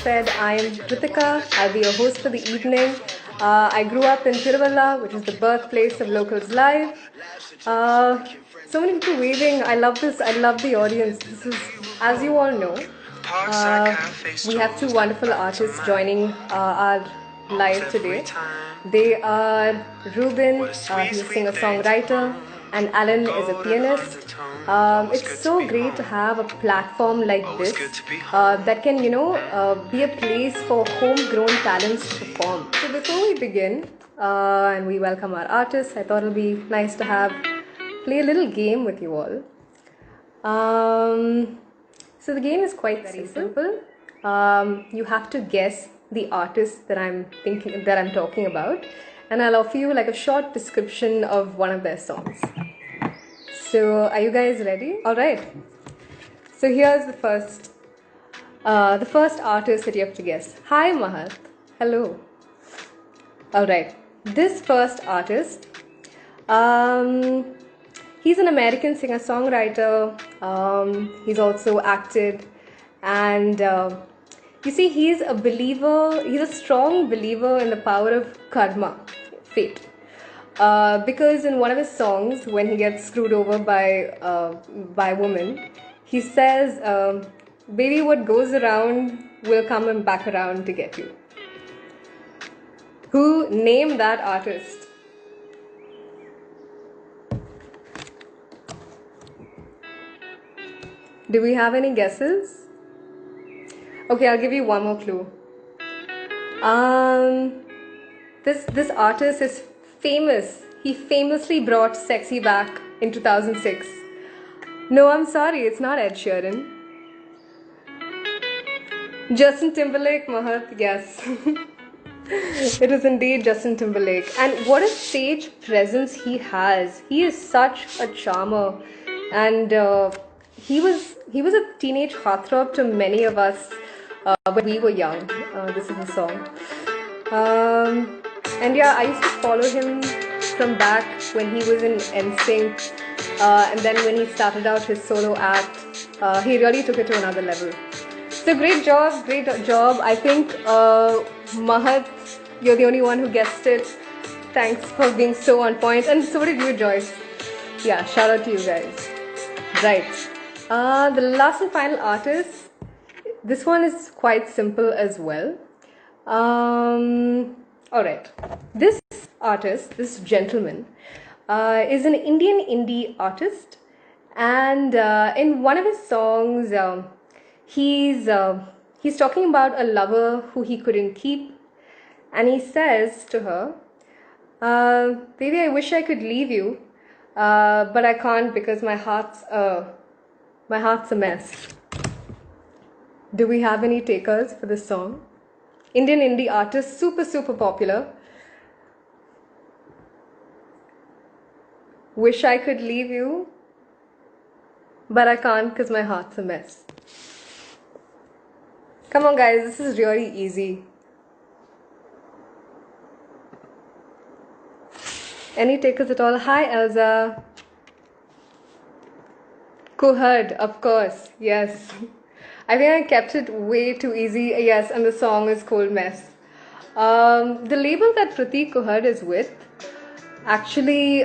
said, I am Ritika. I'll be your host for the evening. I grew up in Thiruvalla, which is the birthplace of Locals Live. So many people waving. I love this. I love the audience. This is, as you all know, we have two wonderful artists joining our live today. They are Reuben, he's a singer-songwriter, and Allan is a pianist. It's so great to have a platform like this that can, be a place for homegrown talents to perform. So before we begin and we welcome our artists, I thought it'll be nice to play a little game with you all. So the game is quite very simple. You have to guess the artist that I'm talking about, and I'll offer you like a short description of one of their songs. So are you guys ready? All right. So here's the first artist that you have to guess. Hi Mahat. Hello. All right. This first artist, he's an American singer-songwriter. He's also acted, and you see, he's a strong believer in the power of karma, fate. Because in one of his songs, when he gets screwed over by a woman, he says, baby, what goes around will come back around to get you. Who? Name that artist. Do we have any guesses? Okay, I'll give you one more clue. This artist is famous. He famously brought sexy back in 2006. No, I'm sorry, it's not Ed Sheeran. Justin Timberlake, Mahat, yes. It is indeed Justin Timberlake. And what a stage presence he has. He is such a charmer. And he was a teenage heartthrob to many of us when we were young. This is the song. And yeah, I used to follow him from back when he was in NSYNC, and then when he started out his solo act, he really took it to another level. So great job. I think Mahat, you're the only one who guessed it. Thanks for being so on point, and so did you, Joyce. Yeah, shout out to you guys. Right. The last and final artist. This one is quite simple as well. Alright. This artist, this gentleman, is an Indian indie artist, and in one of his songs, he's talking about a lover who he couldn't keep, and he says to her, baby, I wish I could leave you, but I can't because my heart's a mess. Do we have any takers for this song? Indian indie artist, super popular. Wish I could leave you, but I can't because my heart's a mess. Come on guys, this is really easy. Any takers at all? Hi Elza. Kuhad, of course, yes. I think I kept it way too easy. Yes, and the song is Cold Mess. The label that Pratik Kuhad is with, actually,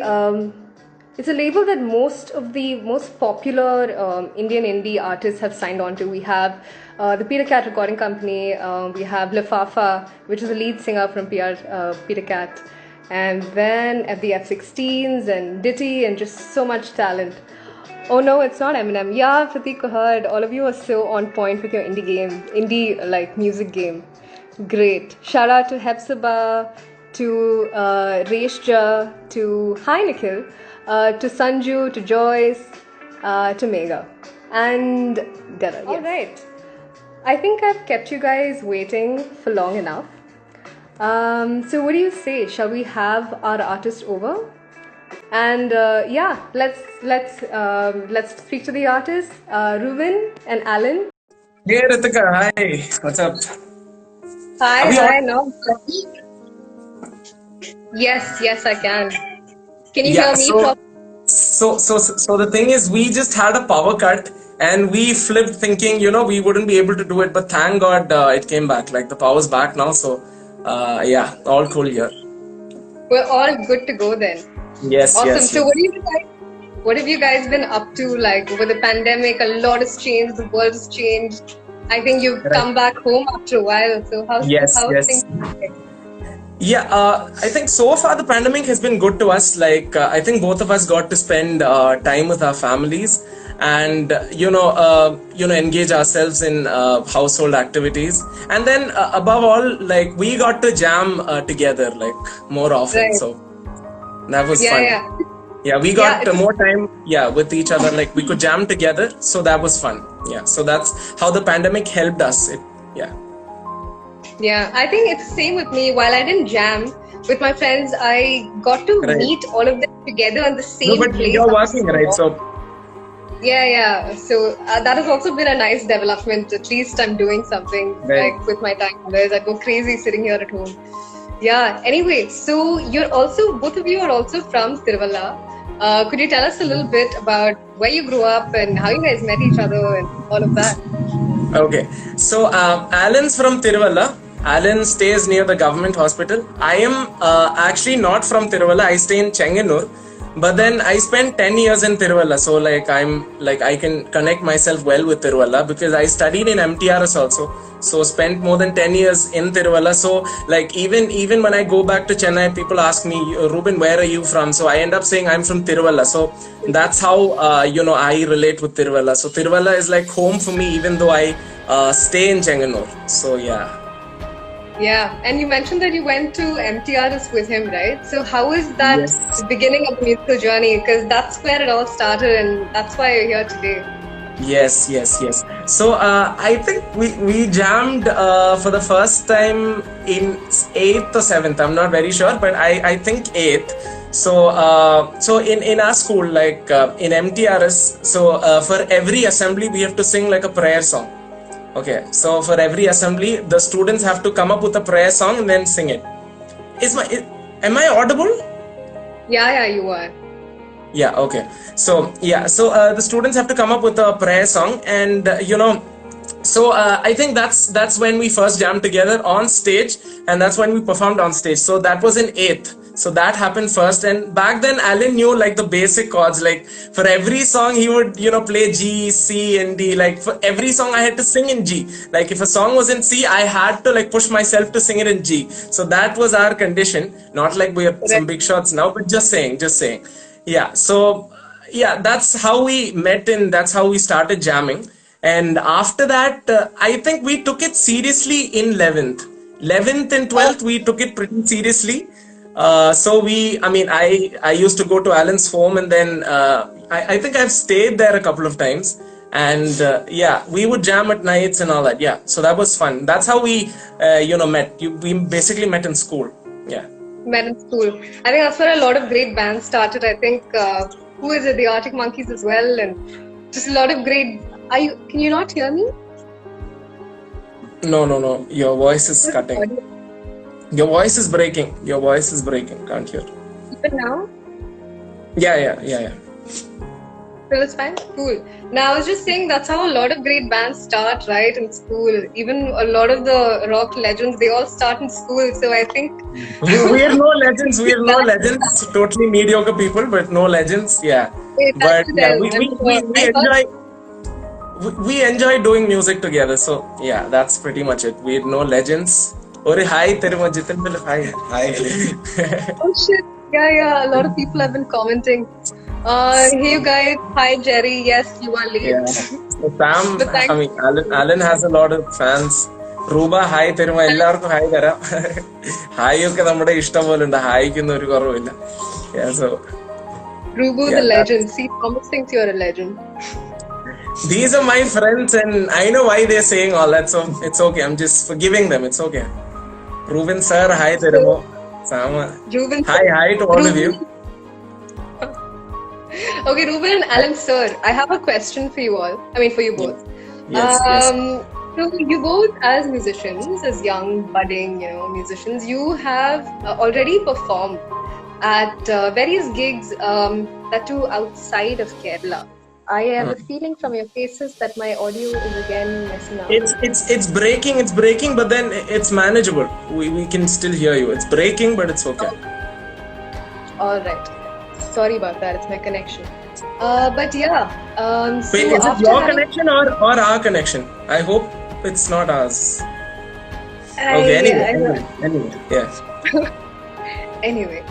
it's a label that most of the most popular Indian indie artists have signed on to. We have the Peter Cat Recording Company, we have Lifafa, which is the lead singer from Peter Cat, and then at the F16s and Ditty, and just so much talent. Oh no, it's not Eminem. Yeah, Pratik Kuhad, all of you are so on point with your indie music game. Great. Shout out to Hepzibah, to Reshja, to Hi Nikhil, to Sanju, to Joyce, to Megha, and Della. Yes. Alright. I think I've kept you guys waiting for long enough. So what do you say? Shall we have our artist over? And yeah, let's speak to the artists, Reuben and Allan. Hey Ritika, hi. What's up? Hi, no. Yes, I can. Can you hear me? So the thing is, we just had a power cut and we flipped thinking, we wouldn't be able to do it, but thank God it came back. Like the power's back now, so yeah, all cool here. We're all good to go then. Yes, Awesome. yes, So yes. what have you guys been up to? Like over the pandemic, a lot has changed. The world has changed. I think you've Right. come back home after a while. So Yes, how yes. things? Yeah, I think so far the pandemic has been good to us. Like, I think both of us got to spend time with our families, and engage ourselves in household activities. And then, above all, like we got to jam together like more often. Right. So that was Yeah, fun. yeah. Yeah, we Yeah, got it's- more time, with each other. Like we could jam together, so that was fun. Yeah, so that's how the pandemic helped us. Yeah. Yeah, I think it's the same with me. While I didn't jam with my friends, I got to Right. meet all of them together in the No, same but place. you're working, right? So Yeah. So that has also been a nice development. At least I'm doing something Right. like with my time. Otherwise, I go crazy sitting here at home. Yeah. Anyway, so both of you are also from Thiruvalla. Could you tell us a little bit about where you grew up and how you guys met each other and all of that? okay, so Alan's from Thiruvalla. Alan stays near the government hospital. I am actually not from Thiruvalla. I stay in Chenganur, but then I spent 10 years in Thiruvalla. So I can connect myself well with Thiruvalla because I studied in MTRS also. So spent more than 10 years in Thiruvalla. So like even when I go back to Chennai, people ask me, Reuben, where are you from? So I end up saying I'm from Thiruvalla. So that's how I relate with Thiruvalla. So Thiruvalla is like home for me, even though I stay in Chenganur. So yeah. Yeah, and you mentioned that you went to MTRS with him, right? So how is that Yes. beginning of the musical journey? Because that's where it all started, and that's why you're here today. Yes. So I think we jammed for the first time in 8th or 7th. I'm not very sure, but I think 8th. So in our school, like in MTRS, so for every assembly we have to sing like a prayer song. Okay, so for every assembly, the students have to come up with a prayer song and then sing it. Am I audible? Yeah, you are. Yeah, okay. So the students have to come up with a prayer song, and I think that's when we first jammed together on stage, and that's when we performed on stage. So that was in 8th. So that happened first, and back then Alan knew like the basic chords. Like for every song he would play G, C, and D. Like for every song I had to sing in G. Like if a song was in C, I had to like push myself to sing it in G. So that was our condition. Not like we are some big shots now, but just saying. Yeah. So yeah, that's how we met, and that's how we started jamming. And after that, I think we took it seriously in 11th and 12th. We took it pretty seriously. I used to go to Alan's home, and then I think I've stayed there a couple of times. And we would jam at nights and all that. Yeah, so that was fun. That's how we met. We basically met in school. Yeah. Met in school. I think that's where a lot of great bands started. I think who is it? The Arctic Monkeys as well, and just a lot of great. Can you not hear me? No. Your voice is cutting. Your voice is breaking. Can't hear. Even now? Yeah. Still it's fine? Cool. Now I was just saying that's how a lot of great bands start, right? In school. Even a lot of the rock legends, they all start in school. So I think we're no legends. We're no legends. Totally mediocre people, but no legends. Yeah. But yeah, we enjoy doing music together. So yeah, that's pretty much it. We're no legends. Or hi, hi. oh shit. Yeah. A lot of people have been commenting. Hey you guys, hi Jerry. Yes, you are late. Yeah. So Sam, But thank- Alan has a lot of fans. Ruba, hi, Thiruma, ellarku hi tharam. Hi ഒക്കെ നമ്മുടെ ഇഷ്ടം പോലെ ഉണ്ട്. ഹായിക്കൊന്നും ഒരു കുറവില്ല. Yeah, so Rubu the legend. See, Thomas thinks you're a legend. These are my friends, and I know why they're saying all that, so it's okay. I'm just forgiving them. It's okay. Reuben sir, hi Thiruma. Sama. Reuben. Hi to all of you. Okay, Reuben and Alan sir, I have a question for you all. I mean, for you both. Yes. So you both, as musicians, as young budding, musicians, you have already performed at various gigs that too outside of Kerala. I have a feeling from your faces that my audio is again messing up. It's breaking, but then it's manageable. We can still hear you. It's breaking, but it's okay. All right. Sorry about that. It's my connection. But yeah. So Wait, is it after your having, connection or our connection? I hope it's not ours. Okay, anyway, yeah. Anyway,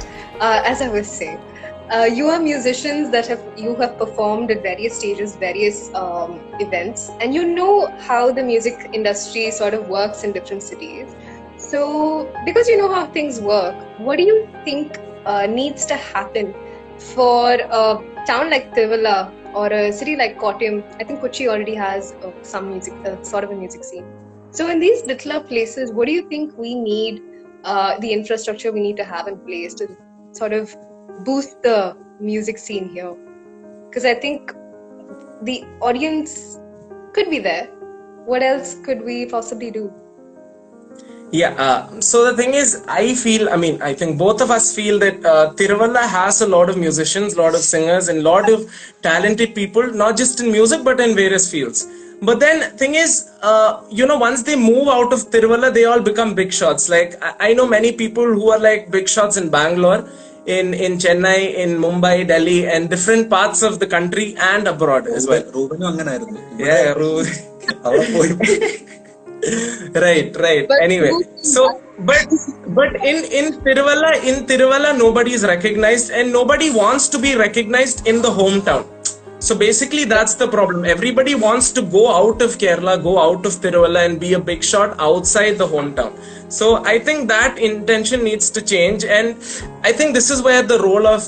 as I was saying, you are musicians that you have performed at various stages, various events, and you know how the music industry sort of works in different cities. So, because you know how things work, what do you think needs to happen for a town like Thiruvalla or a city like Kottayam? I think Kochi already has some music, sort of a music scene. So, in these littler places, what do you think we need? The infrastructure we need to have in place to sort of boost the music scene here, because I think the audience could be there. What else could we possibly do? Yeah, so the thing is, I think both of us feel that Thiruvalla has a lot of musicians, lot of singers, and lot of talented people, not just in music, but in various fields. But then, thing is, once they move out of Thiruvalla, they all become big shots. Like, I know many people who are like big shots in Bangalore, in Chennai, in Mumbai, Delhi, and different parts of the country and abroad as well. Reuben അങ്ങനായിരുന്നു. Yeah, അവിടെ പോയി right. But Anyway, so but in Thiruvalla nobody is recognized and nobody wants to be recognized in the hometown. So basically that's the problem. Everybody wants to go out of Kerala, go out of Thiruvalla and be a big shot outside the hometown. So I think that intention needs to change, and I think this is where the role of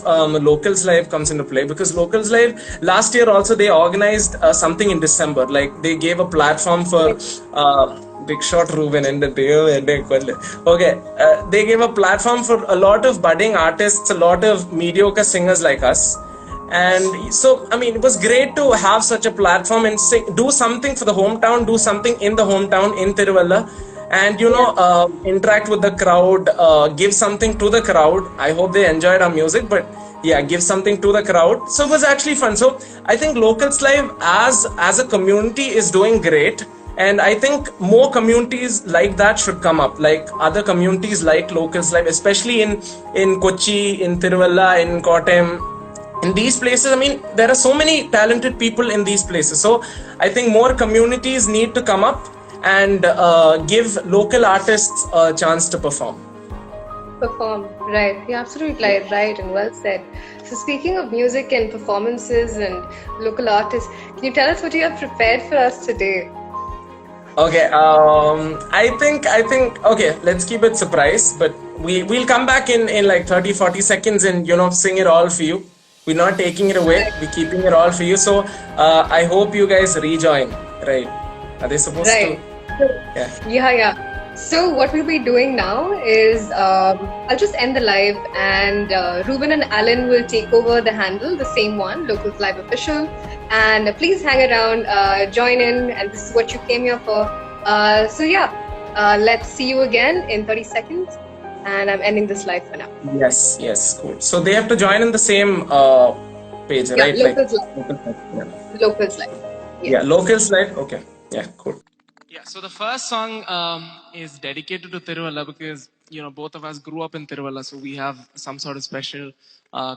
Locals Live comes into play, because Locals Live last year also they organized something in December. Like they gave a platform for big shot Reuben and the okay, they gave a platform for a lot of budding artists, a lot of mediocre singers like us. And so it was great to have such a platform and do something for the hometown, do something in the hometown in Thiruvalla, and interact with the crowd, give something to the crowd. I hope they enjoyed our music, but yeah, give something to the crowd. So it was actually fun. So I think Locals Live as a community is doing great, and I think more communities like that should come up, like other communities like Locals Live, especially in Kochi, in Thiruvalla, in Kottayam. In these places, there are so many talented people in these places. So I think more communities need to come up and give local artists a chance to perform. Right, you're absolutely right and well said. So speaking of music and performances and local artists, can you tell us what you have prepared for us today? Okay, I think okay, let's keep it surprise, but we'll come back in like 30-40 seconds and sing it all for you. We're not taking it away, we're keeping it all for you. So I hope you guys rejoin, right? Are they supposed Right. to? Yeah. So what we'll be doing now is I'll just end the live, and Reuben and Allan will take over the handle, the same one, Locals Live Official. And please hang around, join in, and this is what you came here for. So yeah, let's see you again in 30 seconds. And I'm ending this live for now. Yes, cool. So they have to join in the same page, Yeah, right? Locals Live. Locals Live. Yes. Yeah, Locals Live. Okay, yeah, cool. Yeah, so the first song is dedicated to Thiruvalla because both of us grew up in Thiruvalla, so we have some sort of special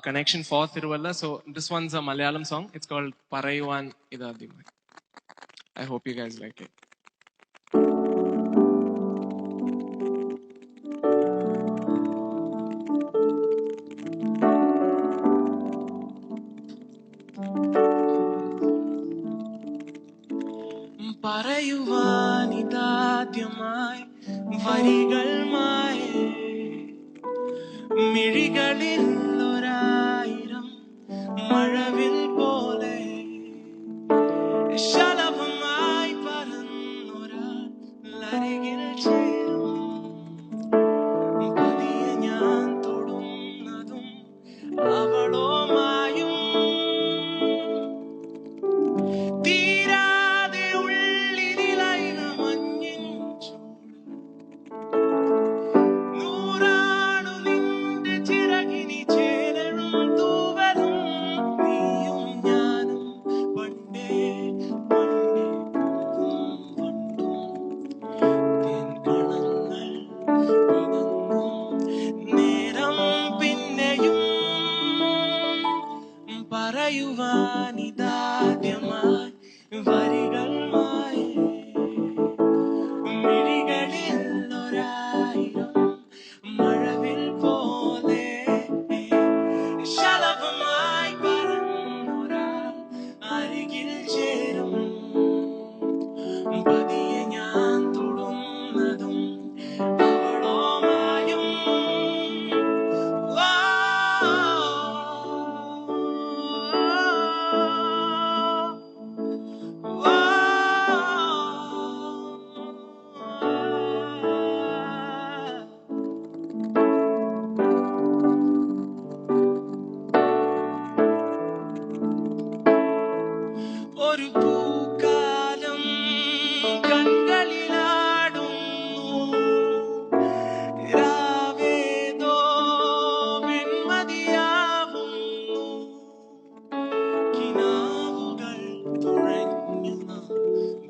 connection for Thiruvalla. So this one's a Malayalam song. It's called Parayuvan Idadimai. I hope you guys like it. പറയുവാനിതാദ്യമായി വരികൾ മായേ മിഴികളിൽ ഒരായിരം മഴവിൽ പോലെ ശലഭമായി പറന്നൊരാരികിൽ ചേരും പതിയെ ഞാൻ തൊടുന്നതും അവളോ മായും തീരാതെ ഉള്ളിനിലൈന മഞ്ഞിൻ ചൂട് പറയുവാനിതാദ്യമായി വരികൾ മായി മിഴികളിൽ ഒരായിരം മഴവിൽ പോലെ ശലഭമായി പറന്നൊരാൾ അരികിൽ ചേരും പതിയെ ഞാൻ തൊടുന്നതും അവളോ മായും ഒരു പൂക്കാലം കൺകളിലാടുന്നു രാവേതോ വെൺമതിയാവുന്നു കിനാവുകൾ തുഴഞ്ഞു നാം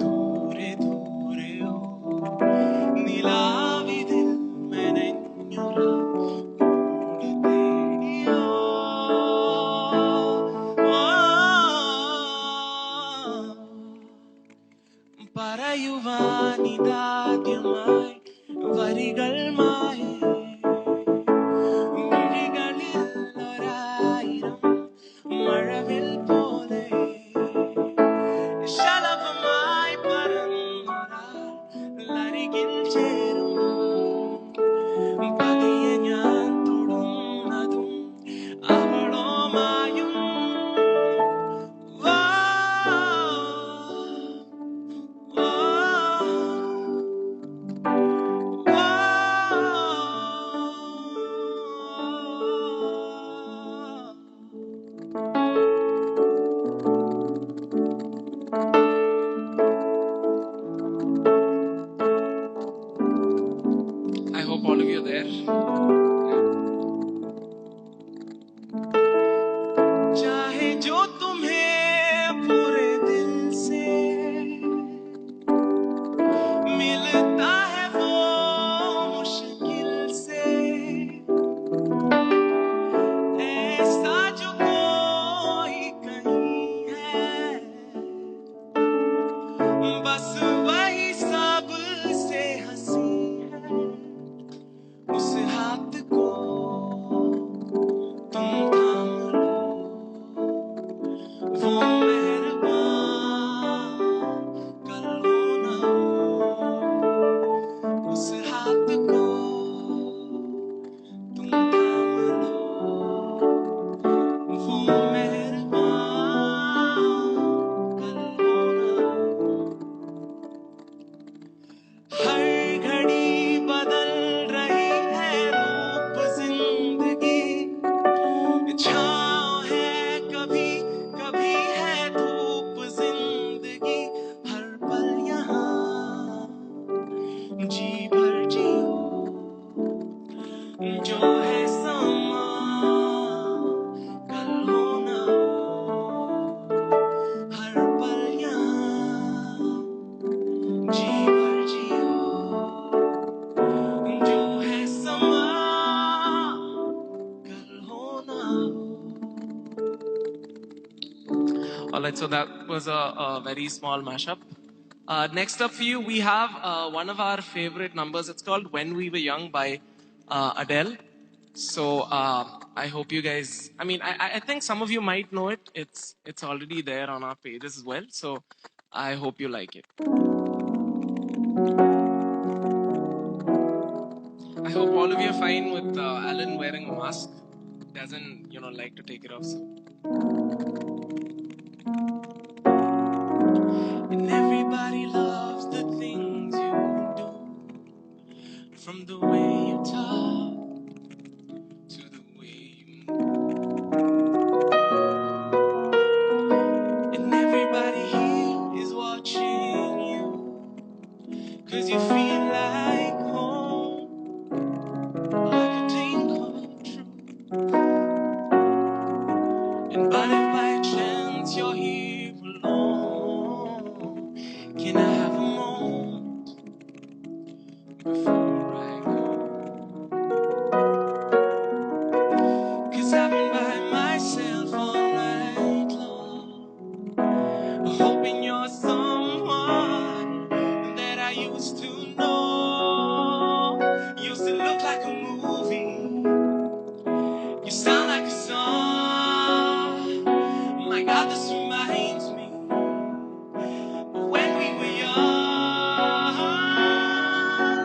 ദൂരെ ദൂരെയോ നിലാവിതിൽ മെനഞ്ഞുറ കൂട് തേടിയോ പറയുവാനിതാദ്യമായി വരികൾ മായി മിഴികളിൽ ഒരായിരം മഴവിൽ പോലെ ശലഭമായി പറന്നൊരാൾ അരികിൽ ചേരും പതിയെ ഞാൻ തൊടുന്നതും അവളോ മായും I hope all of you are there. चाहे जो तुम्हें पूरे दिल से मिलता है वो मुश्किल से ऐसा जो कोई कहीं है बस वही सबसे हंसी है उस हाथ को तुम थाम लो वो मेहरबान कल हो ना हो उस हाथ को तुम थाम लो वो मेहरबान कल हो ना हो हर घड़ी बदल रही है रूप जिंदगी छाँव है कभी कभी है धूप जिंदगी हर पल यहाँ जी भर जियो जो है समा कल हो ना हो हर पल यहाँ जी भर जियो जो है समा कल हो ना हो Alright, so that was a very small mashup. Next up for you, we have one of our favorite numbers. It's called When We Were Young by Adele. So I hope you guys, I think some of you might know it. It's already there on our pages as well. So I hope you like it. I hope all of you are fine with Alan wearing a mask. Doesn't, like to take it off. So. And everybody loves the things you do, from the way you talk to the way you move. And everybody here is watching you, 'cause you feel like home, like a dream come true. And but if by hoping you're someone that I used to know. Used to look like a movie. You sound like a song. My God, this reminds me of when we were young.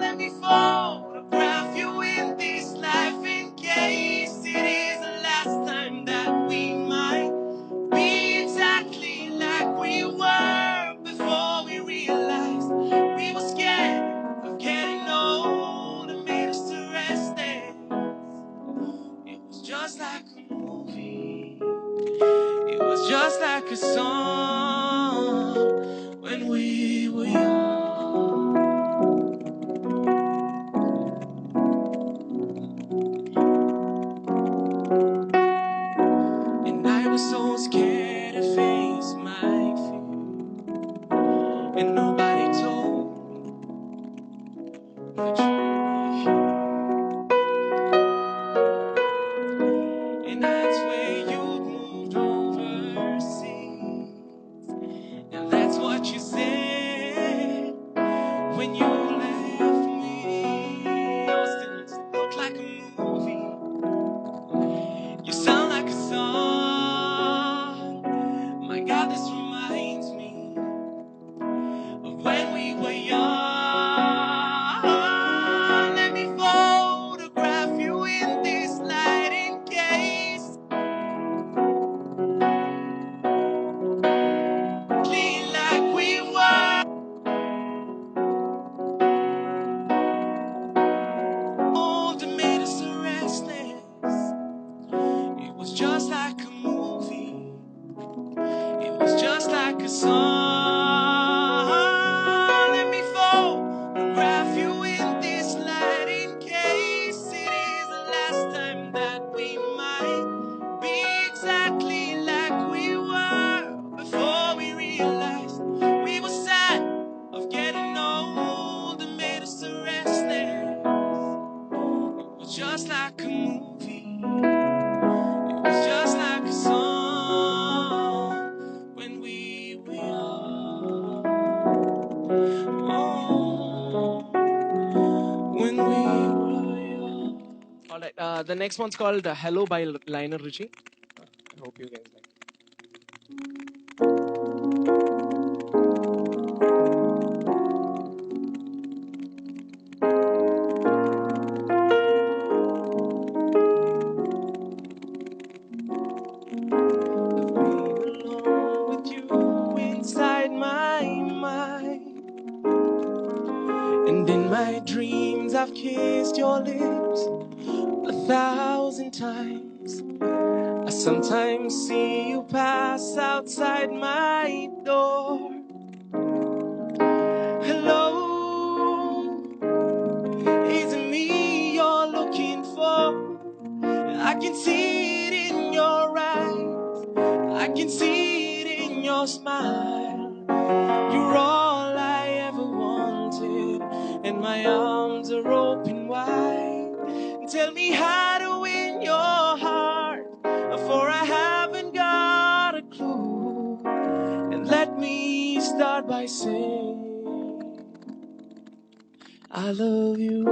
Let me photograph you in this life in case it is the last time that we might be exactly like we were before we realized we were scared of getting old and made us to restless. It was just like a movie. It was just like a song when we were young. And I was so scared to face my fear. And nobody told me that you would be here. And that's where you'd moved overseas. And that's what you said when you left me. Austin, you look like a movie. You sound like a song. My God, this reminds me of when we were young. Let me photograph you in this light in case like we were. Old and made us restless. It was just like a movie. It was just like a song. Let me photograph you in this light in case it is the last time that we might be exactly like we were before we realized we were sad of getting old and made us restless. It was just like a movie. It was just like a song when we were young. Oh, when we were young. All right, the next one's called Hello by Lionel Richie. I hope you guys like it. I've been alone with you inside my mind. And in my dreams I've kissed your lips 1,000 times. I sometimes see you pass outside my door. Hello, is it me you're looking for? I can see it in your eyes, I can see it in your smile. You're all I ever wanted, and my arms are open wide. Tell me how to win your heart, for I haven't got a clue. And let me start by saying I love you.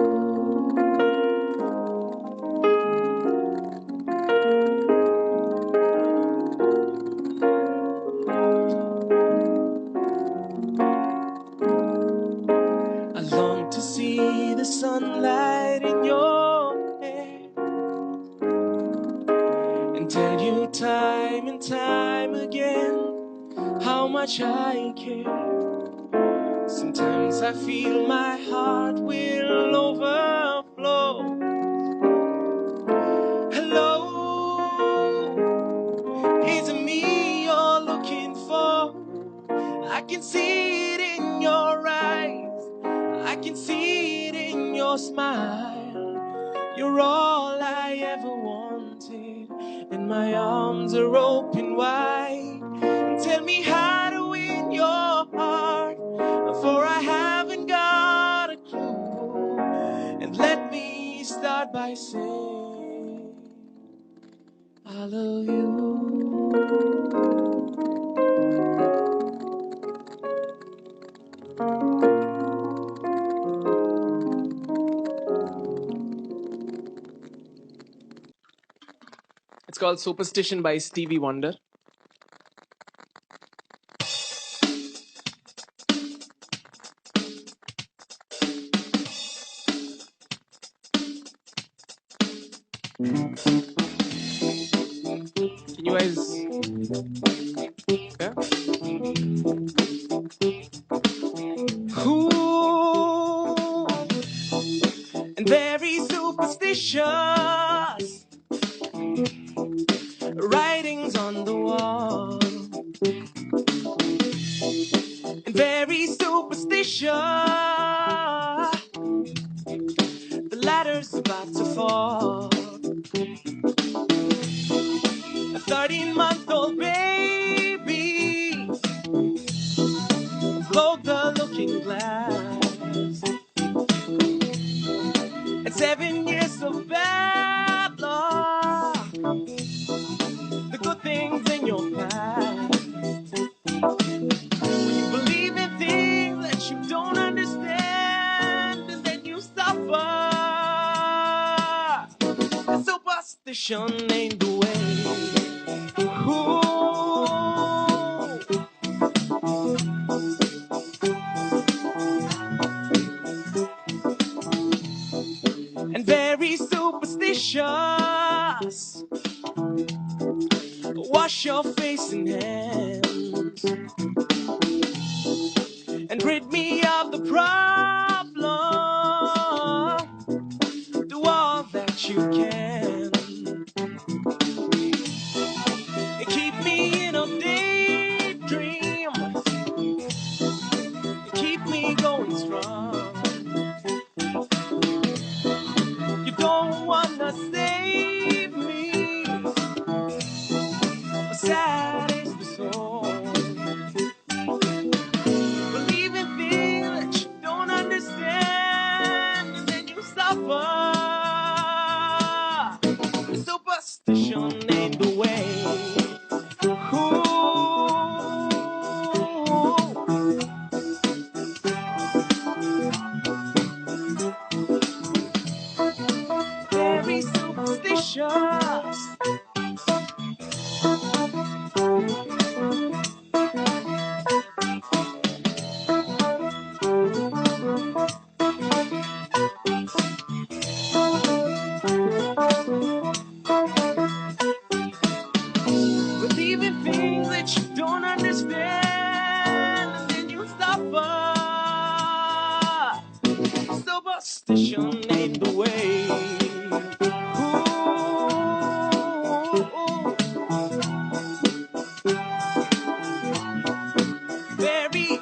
I long to see the sunlight in your hair and tell you time and time again how much I care. Sometimes I feel my heart will overflow. Hello, is it me you're looking for? I can see it in your eyes, I can see it in your smile. You're all I ever wanted, and my arms are open wide. Tell me how to win your heart, for I haven't got a clue. And let me start by saying I love you. It's called Superstition by Stevie Wonder. Can you guys? Yeah. Ooh, and very superstitious. Writings on the wall. And very superstitious. The ladder's about to fall. A 13-month-old baby broke the looking glass. And 7 years of bad luck. The good things in your past. When you believe in things that you don't understand, and then you suffer. Superstition ain't the way. Ooh. And very superstitious. Wash your face and hands and rid me of the problem. Do all that you can. Keep me in a daydream. Keep me going strong. You don't wanna save me. Sad is the soul. Believe in things that you don't understand, and then you suffer. Superstition ain't the way. Ooh. Very superstitious. Believe in things that you don't understand, and then you suffer. Superstition ain't the way. Ooh. Very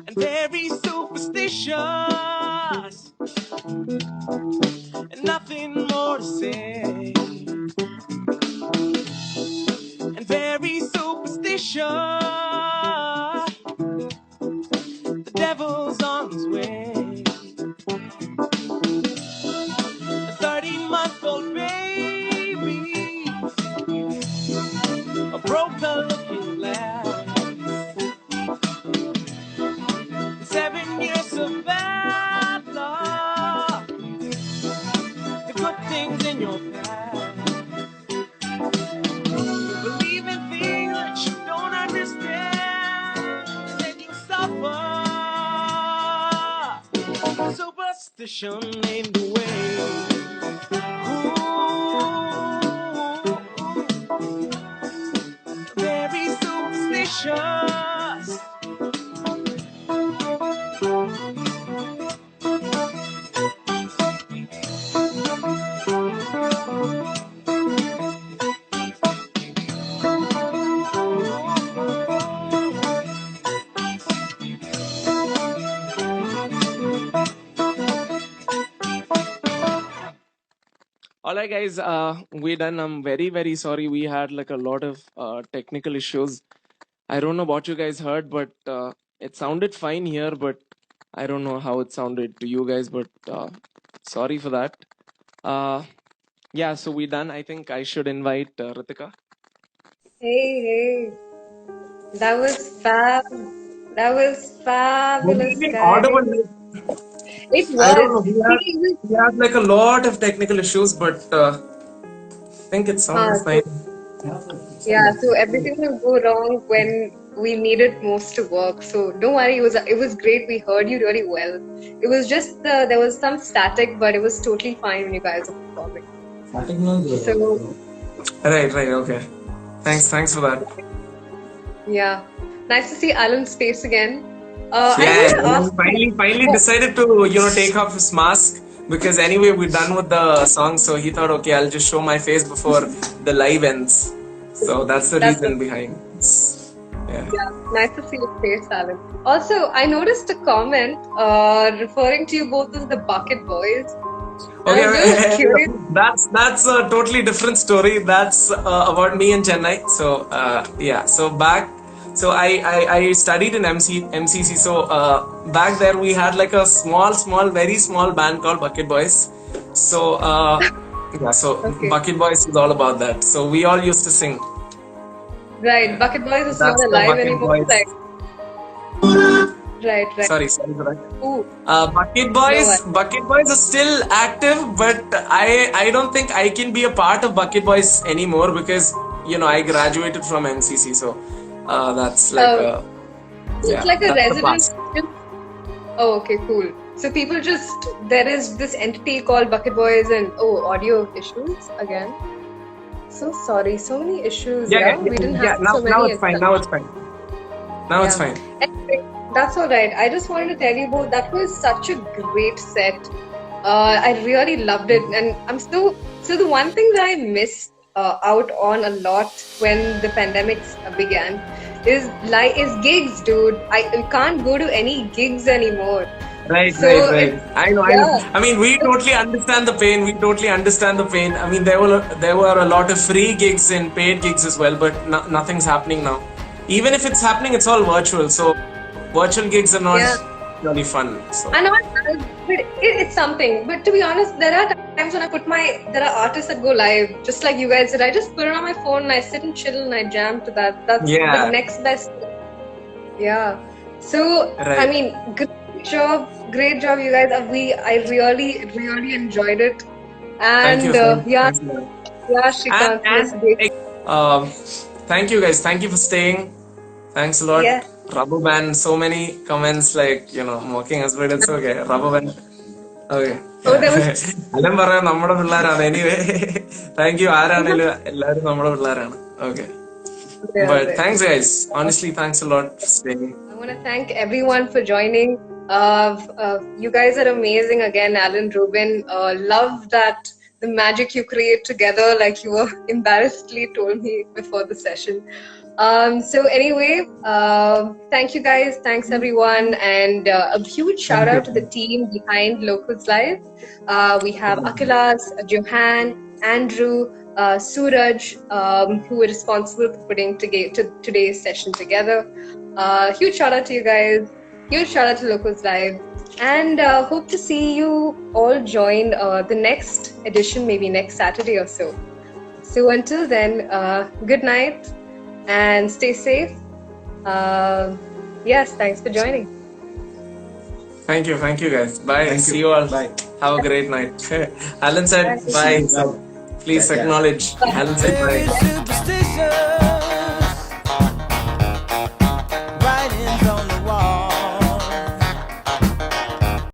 and very superstitious, and nothing more to say. And very superstitious. The devil's on his way. A 13-month-old baby broke the looking glass. 7 years of bad luck. The good things in your past. Believe in things that you don't understand, and then you suffer. Superstition ain't the way. Ooh. Very superstitious. All right, guys, we're done. I'm very, very sorry. We had like a lot of technical issues. I don't know what you guys heard, but it sounded fine here, but I don't know how it sounded to you guys, but sorry for that. Yeah, so we're done. I think I should invite Ritika. Hey, that was fab. That was Was fabulous, it being guys. audible? It I don't was. know. See, it was We had like a lot of technical issues, but think it sounds So, fine. yeah, so everything will go wrong when we need it most to work. So don't worry, it was great. We heard you really well. It was just there was some static, but it was totally fine when you guys were performing. So Right, okay. Thanks for that. yeah, nice to see Alan's face again. I Yeah, wanted to ask. finally decided to take off his mask because anyway we're done with the song, so he thought, okay, I'll just show my face before the live ends. So that's the That's reason behind. Yeah. Yeah, nice to see your face, Alan. Also, I noticed a comment referring to you both as the Bucket Boys. I was just curious. That's a totally different story. That's about me in Chennai. So yeah, so I studied in MCC. So back there we had like a very small band called Bucket Boys. So yeah, so Okay. Bucket Boys is all about that. So we all used to sing. Right, Bucket Boys is That's not the alive Bucket anymore. Boys. Like, right. Sorry for that. Ooh, Bucket no Boys, worries. Bucket Boys are still active, but I don't think I can be a part of Bucket Boys anymore because I graduated from MCC, so that's like Oh, yeah, it's like a that's the resident. past. Oh, okay, cool. So people just there is this entity called Bucket Boys and audio issues again. So sorry, so many issues. Yeah, we didn't have Now so many. it's fine. Now it's fine. Now it's Yeah. fine. Anyway, that's all right. I just wanted to tell you both that was such a great set. I really loved it, and I'm so the one thing that I missed out on a lot when the pandemic began is gigs, dude. I can't go to any gigs anymore. Right. So I know. yeah. I mean, we totally understand the pain. I mean, there were a lot of free gigs and paid gigs as well, but nothing's happening now. Even if it's happening, it's all virtual. So virtual gigs are not really fun. So I know, but it's something. But to be honest, there are times when there are artists that go live, just like you guys did. I just put it on my phone and I sit and chill and I jam to that. That's yeah. the next best. Yeah. So, Right. I mean, great job, you guys. I really enjoyed it. And Thank you. yeah, Thanks a lot. yeah, Shrikant, it was great. Thank you guys. Thank you for staying. Thanks a lot. Yeah. Rubber band. So many comments like mocking us, but it's okay. Rubber band. Okay. Oh, there was എല്ലാം പറയാം നമ്മുടെ പിള്ളേരാണ് anyway. Thank you. ആരാണേലും എല്ലാവരും നമ്മുടെ പിള്ളേരാണ്. Okay. But thanks guys. Honestly, thanks a lot for staying. I want to thank everyone for joining. You guys are amazing again, Alan, Reuben. Love that the magic you create together, like you were embarrassedly told me before the session. So anyway, thank you guys. Thanks everyone. And a huge shout out to the team behind Locals Live. We have Akilas, Johan, Andrew, Suraj, who were responsible for putting today's session together. Huge shout out to you guys. Huge shout out to Locals Live. And hope to see you all join the next edition, maybe next Saturday or so. So until then, good night and stay safe. Yes, thanks for joining. Thank you guys. Bye. See you all. Bye. Have a great night. Alan said bye. So please acknowledge. Alan said bye.